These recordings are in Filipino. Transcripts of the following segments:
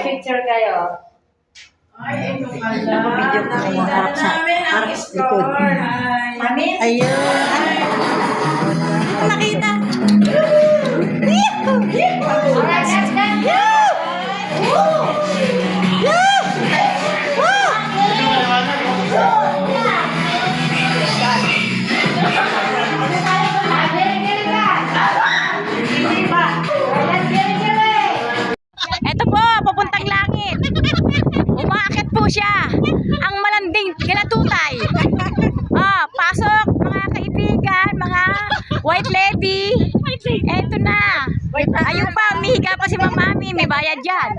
Picture kayo. Ay, ito pala. Video ko yung harap sa likod. Ayun. Nakita. Alright, let's go. Ito po, papuntang langit. Umaakit po siya. Ang malanding galatutay. Pasok mga kaibigan, mga white lady. Eto na. Ayun pa, mihiga pa si Mami. May bayad yan.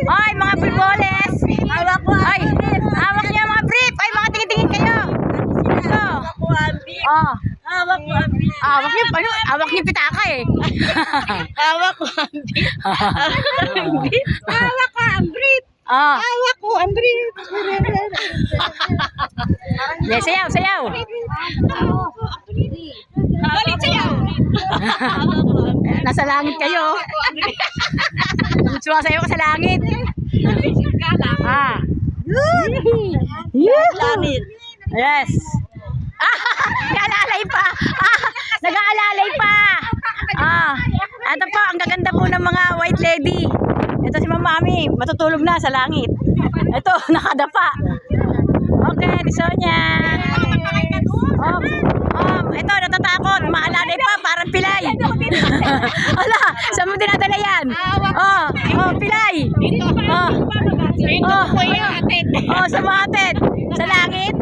Ay, mga bulboles. Hawak ko. Ay, hawak niya mga brief. Ay, mga tingin-tingin kayo. Ito. Hawak ko ang brief. Hawak niyo, ano? Hawak niyo pitaka eh. Hawak ko ang brief. Hawak ko ang brief. Hawak ko ang brief. Yes, sayaw, sayaw. Balik sayaw. Nasa langit kayo. Sumasayaw ka sa langit. Langit. Yes. Nag-aalalay pa. Nag-aalalay pa. Ito po, ang gaganda po ng mga white lady. Ito si Mami, matutulog na sa langit. Ito, nakadapa. Okay, di Sonia. Ito, natatakot. Maalalay pa, parang pilay. Ala, saan mo dinadala yan? Pilay. Sa matet. Sa langit.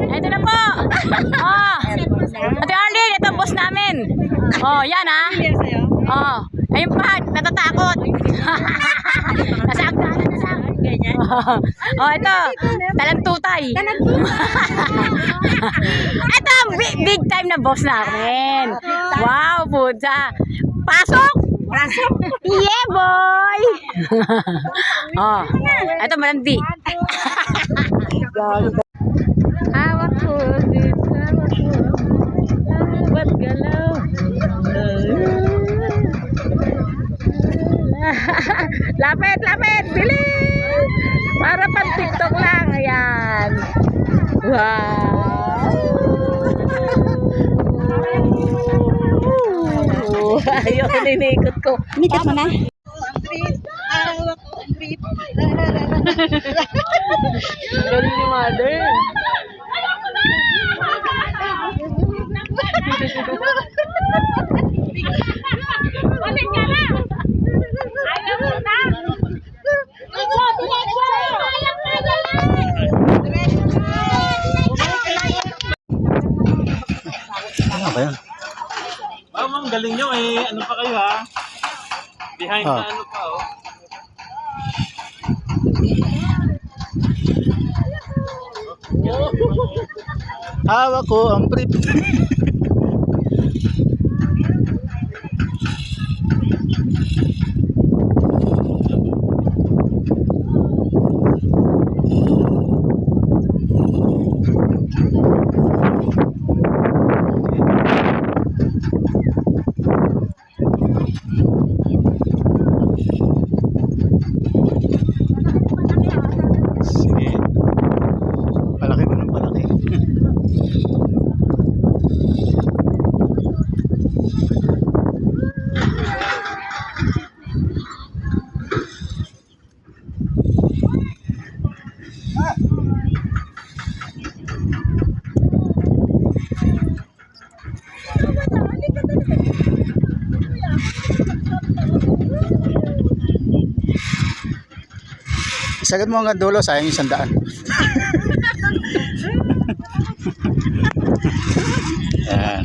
Ito na po. Ate Arlene, ito boss namin. Yan ayun pa, natatakot. Nasa agdanan na lang. Ito, talantutay. Ito, big time na boss namin. Wow, puta. Pasok! Pasok! Yeah, boy! Ito, malandi. Hawak ko, ba't galaw? Lapit, lapit, bilis! Para pang TikTok lang, ayan. Wow! Ayun, ninikot ko. Nikot mo na? Hawak ko, ang grip. Galing ni mother. Balik ka na! Ayaw mo na! Ano ba yan? Ma'am, galing nyo eh. Ano pa kayo ha? Behind na ano pa oh. Hawak ko ang brief. Sige. Palaki ba ng palaki? Sagad mo hanggang dulo, sayang yung 100. Yan.